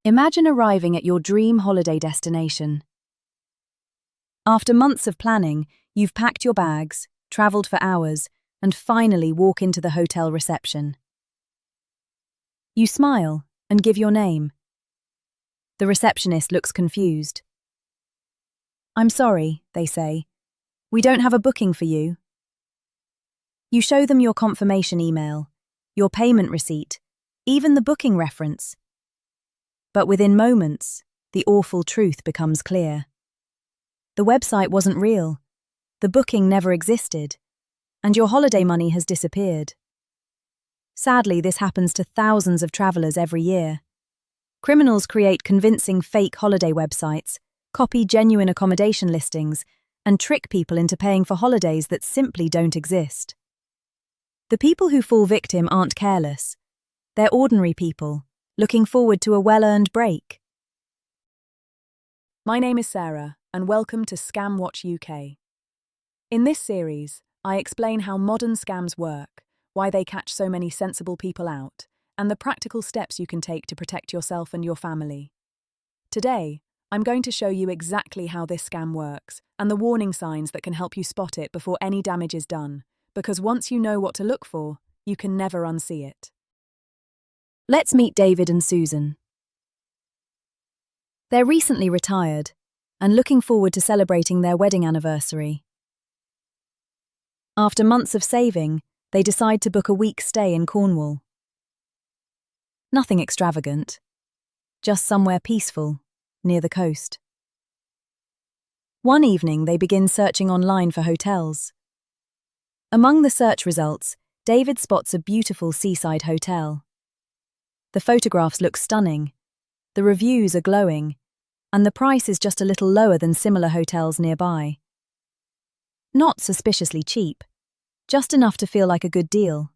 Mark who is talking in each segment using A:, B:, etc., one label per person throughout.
A: Imagine arriving at your dream holiday destination. After months of planning, you've packed your bags, traveled for hours, and finally walk into the hotel reception. You smile and give your name. The receptionist looks confused. "I'm sorry," they say. "We don't have a booking for you." You show them your confirmation email, your payment receipt, even the booking reference. But within moments, the awful truth becomes clear. The website wasn't real, the booking never existed, and your holiday money has disappeared. Sadly, this happens to thousands of travelers every year. Criminals create convincing fake holiday websites, copy genuine accommodation listings, and trick people into paying for holidays that simply don't exist. The people who fall victim aren't careless. They're ordinary people, looking forward to a well-earned break.
B: My name is Sarah, and welcome to Scam Watch UK. In this series, I explain how modern scams work, why they catch so many sensible people out, and the practical steps you can take to protect yourself and your family. Today, I'm going to show you exactly how this scam works and the warning signs that can help you spot it before any damage is done, because once you know what to look for, you can never unsee it.
A: Let's meet David and Susan. They're recently retired and looking forward to celebrating their wedding anniversary. After months of saving, they decide to book a week's stay in Cornwall. Nothing extravagant, just somewhere peaceful, near the coast. One evening, they begin searching online for hotels. Among the search results, David spots a beautiful seaside hotel. The photographs look stunning, the reviews are glowing, and the price is just a little lower than similar hotels nearby. Not suspiciously cheap, just enough to feel like a good deal.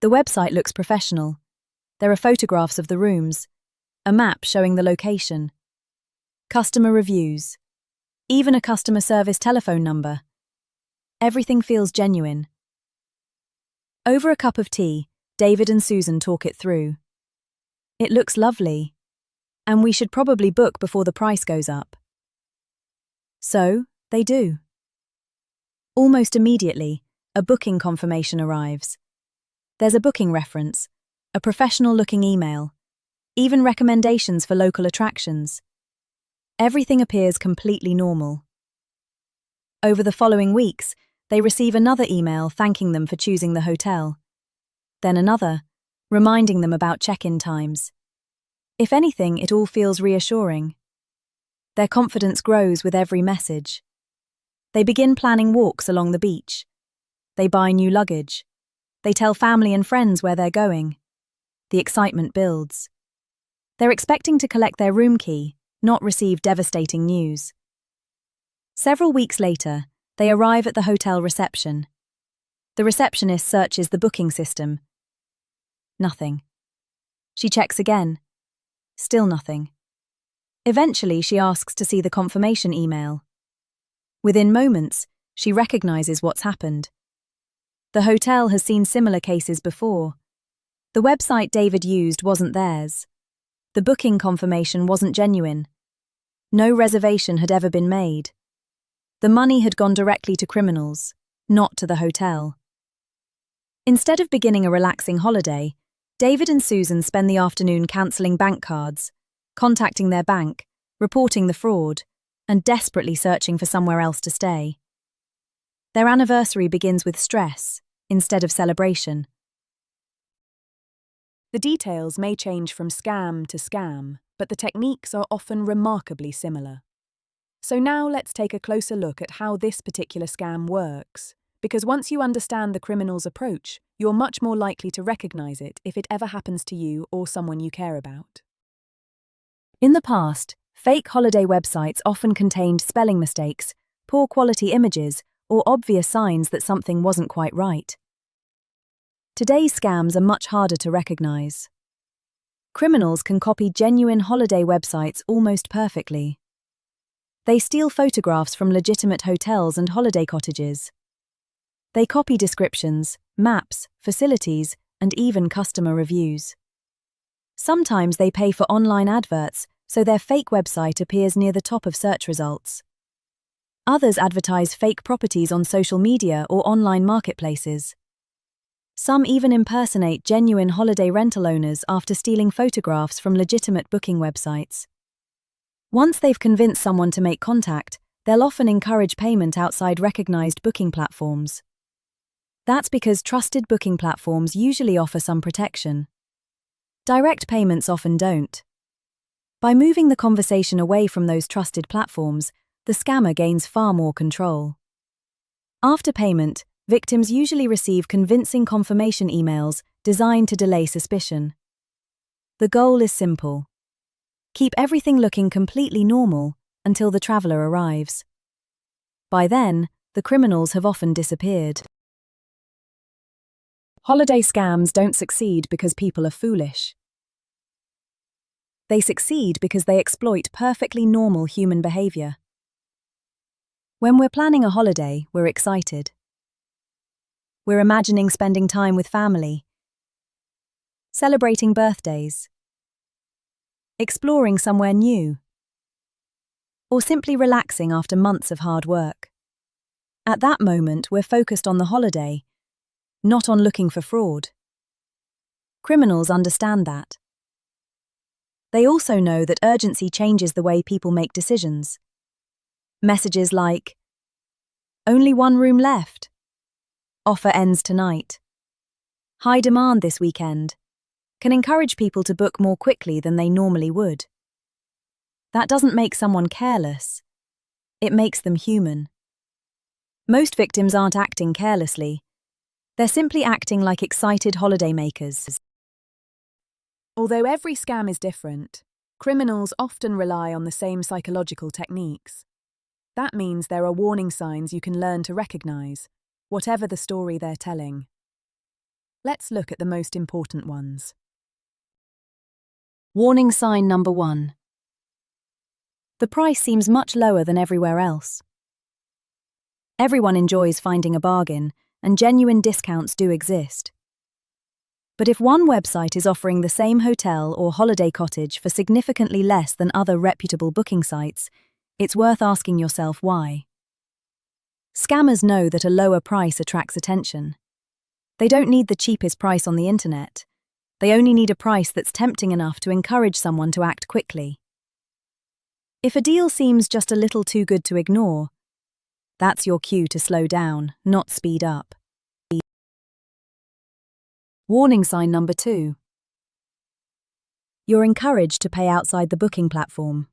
A: The website looks professional. There are photographs of the rooms, a map showing the location, customer reviews, even a customer service telephone number. Everything feels genuine. Over a cup of tea, David and Susan talk it through. It looks lovely, and we should probably book before the price goes up. So, they do. Almost immediately, a booking confirmation arrives. There's a booking reference, a professional-looking email, even recommendations for local attractions. Everything appears completely normal. Over the following weeks, they receive another email thanking them for choosing the hotel. Then another, reminding them about check-in times. If anything, it all feels reassuring. Their confidence grows with every message. They begin planning walks along the beach. They buy new luggage. They tell family and friends where they're going. The excitement builds. They're expecting to collect their room key, not receive devastating news. Several weeks later, they arrive at the hotel reception. The receptionist searches the booking system. Nothing. She checks again. Still nothing. Eventually, she asks to see the confirmation email. Within moments, she recognizes what's happened. The hotel has seen similar cases before. The website David used wasn't theirs. The booking confirmation wasn't genuine. No reservation had ever been made. The money had gone directly to criminals, not to the hotel. Instead of beginning a relaxing holiday, David and Susan spend the afternoon cancelling bank cards, contacting their bank, reporting the fraud, and desperately searching for somewhere else to stay. Their anniversary begins with stress instead of celebration.
B: The details may change from scam to scam, but the techniques are often remarkably similar. So now let's take a closer look at how this particular scam works, because once you understand the criminal's approach, you're much more likely to recognize it if it ever happens to you or someone you care about.
A: In the past, fake holiday websites often contained spelling mistakes, poor quality images, or obvious signs that something wasn't quite right. Today's scams are much harder to recognize. Criminals can copy genuine holiday websites almost perfectly. They steal photographs from legitimate hotels and holiday cottages. They copy descriptions, maps, facilities, and even customer reviews. Sometimes they pay for online adverts, so their fake website appears near the top of search results. Others advertise fake properties on social media or online marketplaces. Some even impersonate genuine holiday rental owners after stealing photographs from legitimate booking websites. Once they've convinced someone to make contact, they'll often encourage payment outside recognized booking platforms. That's because trusted booking platforms usually offer some protection. Direct payments often don't. By moving the conversation away from those trusted platforms, the scammer gains far more control. After payment, victims usually receive convincing confirmation emails designed to delay suspicion. The goal is simple. Keep everything looking completely normal until the traveler arrives. By then, the criminals have often disappeared.
B: Holiday scams don't succeed because people are foolish. They succeed because they exploit perfectly normal human behavior. When we're planning a holiday, we're excited. We're imagining spending time with family, celebrating birthdays, exploring somewhere new, or simply relaxing after months of hard work. At that moment, we're focused on the holiday, not on looking for fraud. Criminals understand that. They also know that urgency changes the way people make decisions. Messages like, "Only one room left," "Offer ends tonight," "High demand this weekend," can encourage people to book more quickly than they normally would. That doesn't make someone careless. It makes them human. Most victims aren't acting carelessly. They're simply acting like excited holidaymakers. Although every scam is different, criminals often rely on the same psychological techniques. That means there are warning signs you can learn to recognize, whatever the story they're telling. Let's look at the most important ones.
A: Warning sign number 1. The price seems much lower than everywhere else. Everyone enjoys finding a bargain, and genuine discounts do exist. But if one website is offering the same hotel or holiday cottage for significantly less than other reputable booking sites, it's worth asking yourself why. Scammers know that a lower price attracts attention. They don't need the cheapest price on the internet. They only need a price that's tempting enough to encourage someone to act quickly. If a deal seems just a little too good to ignore, that's your cue to slow down, not speed up. Warning sign number 2. You're encouraged to pay outside the booking platform.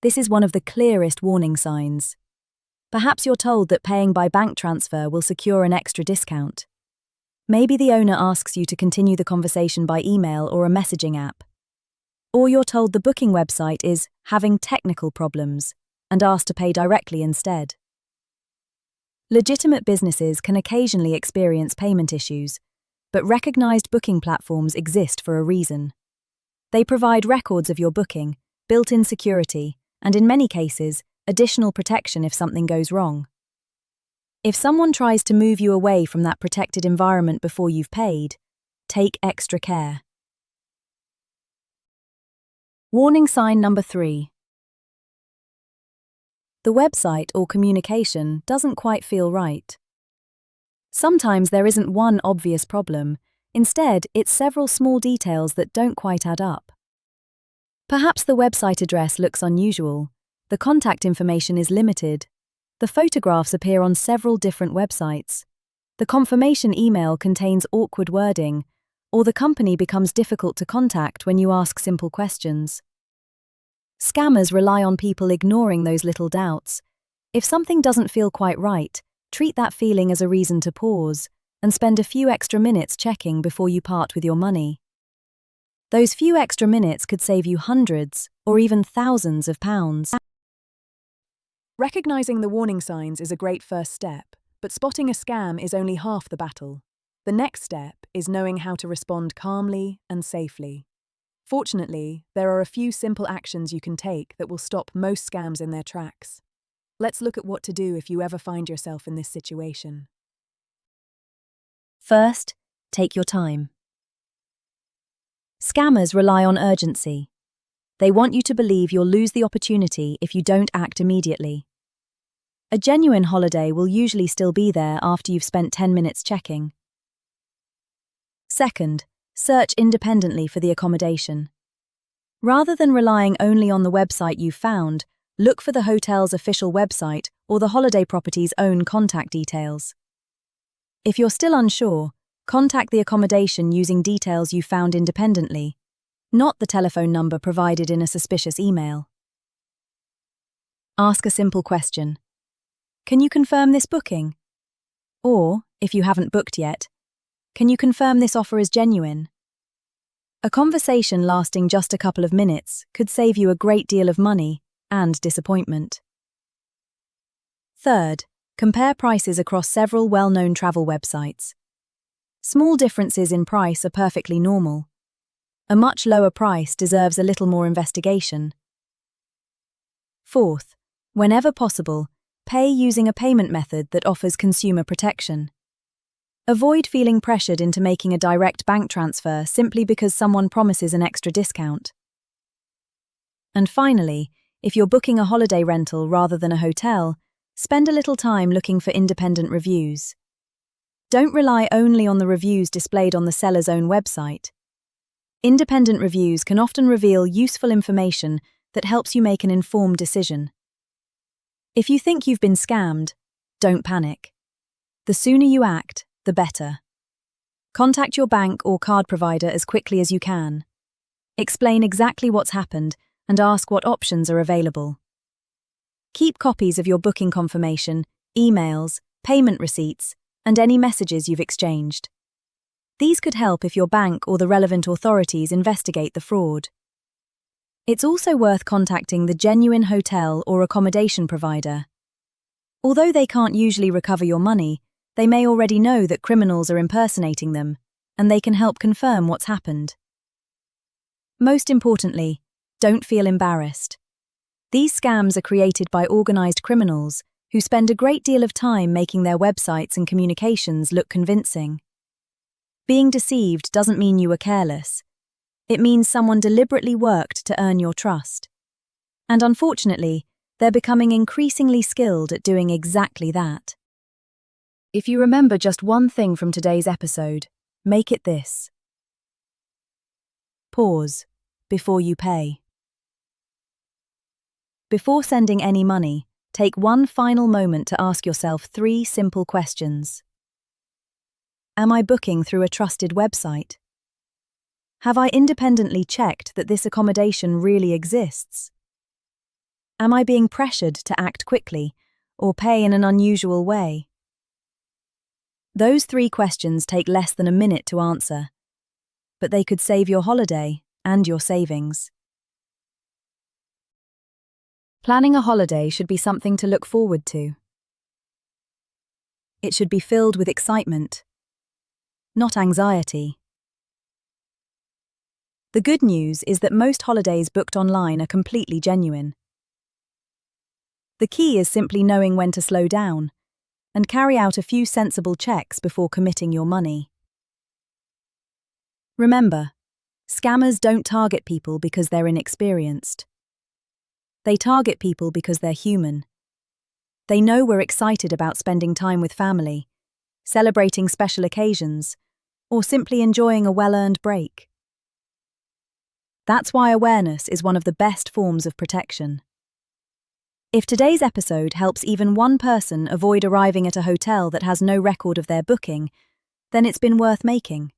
A: This is one of the clearest warning signs. Perhaps you're told that paying by bank transfer will secure an extra discount. Maybe the owner asks you to continue the conversation by email or a messaging app. Or you're told the booking website is having technical problems and asked to pay directly instead. Legitimate businesses can occasionally experience payment issues, but recognized booking platforms exist for a reason. They provide records of your booking, built-in security, and in many cases, additional protection if something goes wrong. If someone tries to move you away from that protected environment before you've paid, take extra care. Warning sign number 3. The website or communication doesn't quite feel right. Sometimes there isn't one obvious problem. Instead, it's several small details that don't quite add up. Perhaps the website address looks unusual, the contact information is limited, the photographs appear on several different websites, the confirmation email contains awkward wording, or the company becomes difficult to contact when you ask simple questions. Scammers rely on people ignoring those little doubts. If something doesn't feel quite right, treat that feeling as a reason to pause and spend a few extra minutes checking before you part with your money. Those few extra minutes could save you hundreds or even thousands of pounds.
B: Recognizing the warning signs is a great first step, but spotting a scam is only half the battle. The next step is knowing how to respond calmly and safely. Fortunately, there are a few simple actions you can take that will stop most scams in their tracks. Let's look at what to do if you ever find yourself in this situation.
A: First, take your time. Scammers rely on urgency. They want you to believe you'll lose the opportunity if you don't act immediately. A genuine holiday will usually still be there after you've spent 10 minutes checking. Second, search independently for the accommodation. Rather than relying only on the website you've found, look for the hotel's official website or the holiday property's own contact details. If you're still unsure, contact the accommodation using details you found independently, not the telephone number provided in a suspicious email. Ask a simple question. Can you confirm this booking? Or, if you haven't booked yet, can you confirm this offer is genuine? A conversation lasting just a couple of minutes could save you a great deal of money and disappointment. Third, compare prices across several well-known travel websites. Small differences in price are perfectly normal. A much lower price deserves a little more investigation. Fourth, whenever possible, pay using a payment method that offers consumer protection. Avoid feeling pressured into making a direct bank transfer simply because someone promises an extra discount. And finally, if you're booking a holiday rental rather than a hotel, spend a little time looking for independent reviews. Don't rely only on the reviews displayed on the seller's own website. Independent reviews can often reveal useful information that helps you make an informed decision. If you think you've been scammed, don't panic. The sooner you act, the better. Contact your bank or card provider as quickly as you can. Explain exactly what's happened and ask what options are available. Keep copies of your booking confirmation, emails, payment receipts, and any messages you've exchanged. These could help if your bank or the relevant authorities investigate the fraud. It's also worth contacting the genuine hotel or accommodation provider. Although they can't usually recover your money, they may already know that criminals are impersonating them, and they can help confirm what's happened. Most importantly, don't feel embarrassed. These scams are created by organized criminals who spend a great deal of time making their websites and communications look convincing. Being deceived doesn't mean you were careless. It means someone deliberately worked to earn your trust. And unfortunately, they're becoming increasingly skilled at doing exactly that. If you remember just one thing from today's episode, make it this. Pause before you pay. Before sending any money, take one final moment to ask yourself 3 simple questions. Am I booking through a trusted website? Have I independently checked that this accommodation really exists? Am I being pressured to act quickly or pay in an unusual way? Those 3 questions take less than a minute to answer, but they could save your holiday and your savings. Planning a holiday should be something to look forward to. It should be filled with excitement, not anxiety. The good news is that most holidays booked online are completely genuine. The key is simply knowing when to slow down and carry out a few sensible checks before committing your money. Remember, scammers don't target people because they're inexperienced. They target people because they're human. They know we're excited about spending time with family, celebrating special occasions, or simply enjoying a well-earned break. That's why awareness is one of the best forms of protection. If today's episode helps even one person avoid arriving at a hotel that has no record of their booking, then it's been worth making.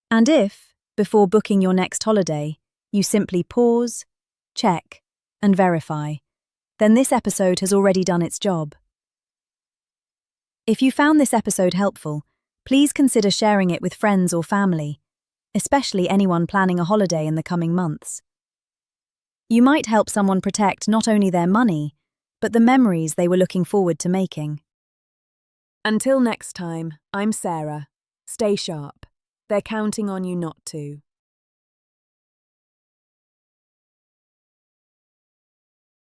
A: And if, before booking your next holiday, you simply pause, check, and verify, then this episode has already done its job. If you found this episode helpful, please consider sharing it with friends or family, especially anyone planning a holiday in the coming months. You might help someone protect not only their money, but the memories they were looking forward to making.
B: Until next time, I'm Sarah. Stay sharp. They're counting on you not to.